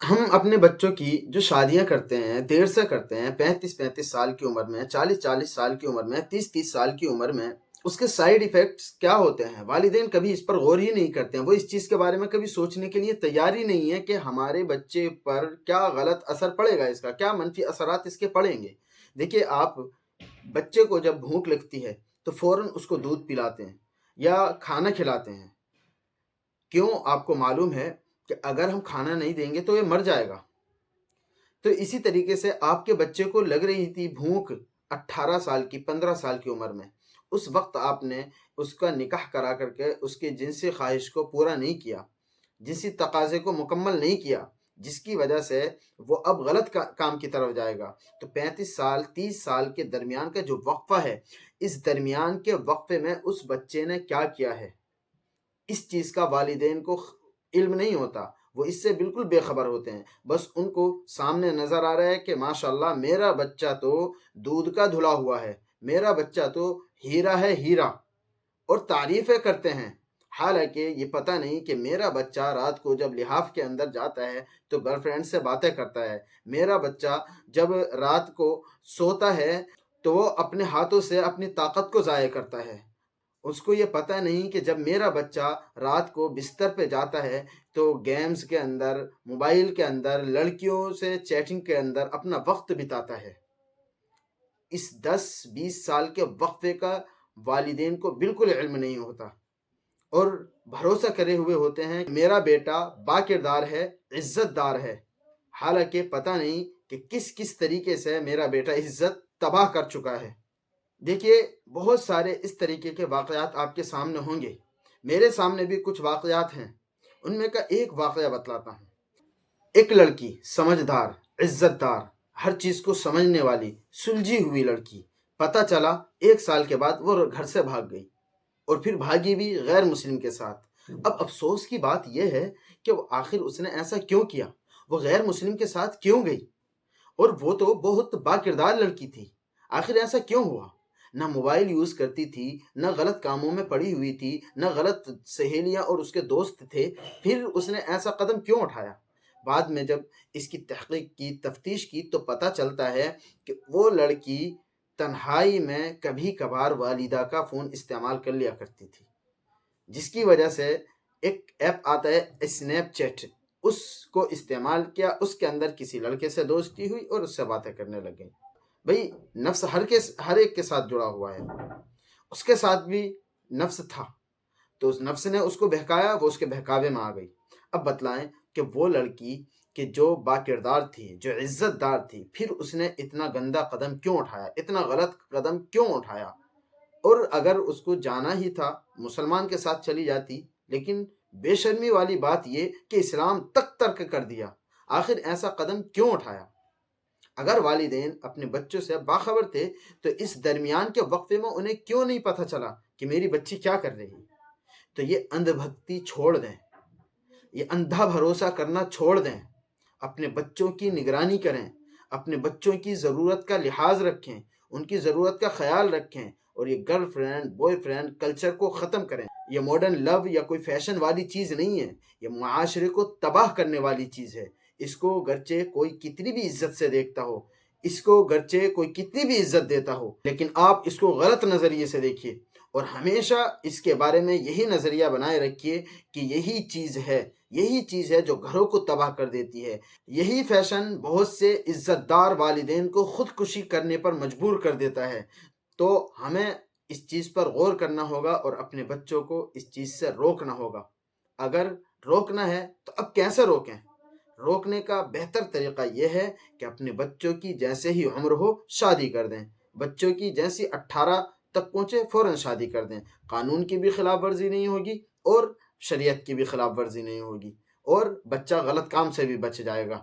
ہم اپنے بچوں کی جو شادیاں کرتے ہیں دیر سے کرتے ہیں، 35-35 سال کی عمر میں، 40-40 سال کی عمر میں، 30-30 سال کی عمر میں، اس کے سائیڈ ایفیکٹس کیا ہوتے ہیں والدین کبھی اس پر غور ہی نہیں کرتے ہیں۔ وہ اس چیز کے بارے میں کبھی سوچنے کے لیے تیار ہی نہیں ہے کہ ہمارے بچے پر کیا غلط اثر پڑے گا، اس کا کیا منفی اثرات اس کے پڑیں گے۔ دیکھیے، آپ بچے کو جب بھوک لگتی ہے تو فوراً اس کو دودھ پلاتے ہیں یا کھانا کھلاتے ہیں۔ کیوں؟ آپ کو معلوم ہے کہ اگر ہم کھانا نہیں دیں گے تو یہ مر جائے گا۔ تو اسی طریقے سے آپ کے بچے کو لگ رہی تھی بھوک 18 سال کی، 15 سال کی عمر میں، اس وقت آپ نے اس کا نکاح کرا کر کے اس کی جنسی خواہش کو پورا نہیں کیا، جنسی تقاضے کو مکمل نہیں کیا، جس کی وجہ سے وہ اب غلط کام کی طرف جائے گا۔ تو 35 سال 30 سال کے درمیان کا جو وقفہ ہے، اس درمیان کے وقفے میں اس بچے نے کیا کیا ہے، اس چیز کا والدین کو علم نہیں ہوتا۔ وہ اس سے بالکل بے خبر ہوتے ہیں۔ بس ان کو سامنے نظر آ رہا ہے کہ ماشاءاللہ میرا بچہ تو دودھ کا دھلا ہوا ہے، میرا بچہ تو ہیرا ہے، ہیرا، اور تعریفیں کرتے ہیں۔ حالانکہ یہ پتہ نہیں کہ میرا بچہ رات کو جب لحاف کے اندر جاتا ہے تو گرل فرینڈ سے باتیں کرتا ہے، میرا بچہ جب رات کو سوتا ہے تو وہ اپنے ہاتھوں سے اپنی طاقت کو ضائع کرتا ہے۔ اس کو یہ پتہ نہیں کہ جب میرا بچہ رات کو بستر پہ جاتا ہے تو گیمز کے اندر، موبائل کے اندر، لڑکیوں سے چیٹنگ کے اندر اپنا وقت بتاتا ہے۔ اس 10-20 سال کے وقفے کا والدین کو بالکل علم نہیں ہوتا، اور بھروسہ کرے ہوئے ہوتے ہیں کہ میرا بیٹا با کردار ہے، عزت دار ہے۔ حالانکہ پتہ نہیں کہ کس کس طریقے سے میرا بیٹا عزت تباہ کر چکا ہے۔ دیکھیے، بہت سارے اس طریقے کے واقعات آپ کے سامنے ہوں گے، میرے سامنے بھی کچھ واقعات ہیں۔ ان میں کا ایک واقعہ بتلاتا ہوں۔ ایک لڑکی سمجھدار، عزت دار، ہر چیز کو سمجھنے والی، سلجھی ہوئی لڑکی، پتہ چلا 1 سال کے بعد وہ گھر سے بھاگ گئی، اور پھر بھاگی بھی غیر مسلم کے ساتھ۔ اب افسوس کی بات یہ ہے کہ وہ آخر اس نے ایسا کیوں کیا، وہ غیر مسلم کے ساتھ کیوں گئی، اور وہ تو بہت با کردار لڑکی تھی۔ آخر ایسا کیوں ہوا؟ نہ موبائل یوز کرتی تھی، نہ غلط کاموں میں پڑی ہوئی تھی، نہ غلط سہیلیاں اور اس کے دوست تھے، پھر اس نے ایسا قدم کیوں اٹھایا؟ بعد میں جب اس کی تحقیق کی، تفتیش کی، تو پتہ چلتا ہے کہ وہ لڑکی تنہائی میں کبھی کبھار والدہ کا فون استعمال کر لیا کرتی تھی، جس کی وجہ سے ایک ایپ آتا ہے اسنیپ چیٹ، اس کو استعمال کیا، اس کے اندر کسی لڑکے سے دوستی ہوئی اور اس سے باتیں کرنے لگ گئی۔ بھئی، نفس ہر ایک کے ساتھ جڑا ہوا ہے، اس کے ساتھ بھی نفس تھا، تو اس نفس نے اس کو بہکایا، وہ اس کے بہکاوے میں آ گئی۔ اب بتلائیں کہ وہ لڑکی کہ جو با کردار تھی، جو عزت دار تھی، پھر اس نے اتنا گندا قدم کیوں اٹھایا، اتنا غلط قدم کیوں اٹھایا؟ اور اگر اس کو جانا ہی تھا مسلمان کے ساتھ چلی جاتی، لیکن بے شرمی والی بات یہ کہ اسلام تک ترک کر دیا۔ آخر ایسا قدم کیوں اٹھایا؟ اگر والدین اپنے بچوں سے باخبر تھے تو اس درمیان کے وقفے میں انہیں کیوں نہیں پتہ چلا کہ میری بچی کیا کر رہی ہے؟ تو یہ اندھ بھکتی چھوڑ دیں، یہ اندھا بھروسہ کرنا چھوڑ دیں، اپنے بچوں کی نگرانی کریں، اپنے بچوں کی ضرورت کا لحاظ رکھیں، ان کی ضرورت کا خیال رکھیں، اور یہ girl friend boy friend culture کو ختم کریں۔ یہ ماڈرن لو یا کوئی فیشن والی چیز نہیں ہے، یہ معاشرے کو تباہ کرنے والی چیز ہے۔ اس کو گرچہ کوئی کتنی بھی عزت سے دیکھتا ہو، اس کو گرچہ کوئی کتنی بھی عزت دیتا ہو، لیکن آپ اس کو غلط نظریے سے دیکھیے، اور ہمیشہ اس کے بارے میں یہی نظریہ بنائے رکھیے کہ یہی چیز ہے جو گھروں کو تباہ کر دیتی ہے۔ یہی فیشن بہت سے عزت دار والدین کو خودکشی کرنے پر مجبور کر دیتا ہے۔ تو ہمیں اس چیز پر غور کرنا ہوگا اور اپنے بچوں کو اس چیز سے روکنا ہوگا۔ اگر روکنا ہے تو اب کیسے روکیں؟ روکنے کا بہتر طریقہ یہ ہے کہ اپنے بچوں کی جیسے ہی عمر ہو شادی کر دیں، بچوں کی جیسی 18 تک پہنچے فوراً شادی کر دیں۔ قانون کی بھی خلاف ورزی نہیں ہوگی اور شریعت کی بھی خلاف ورزی نہیں ہوگی، اور بچہ غلط کام سے بھی بچ جائے گا۔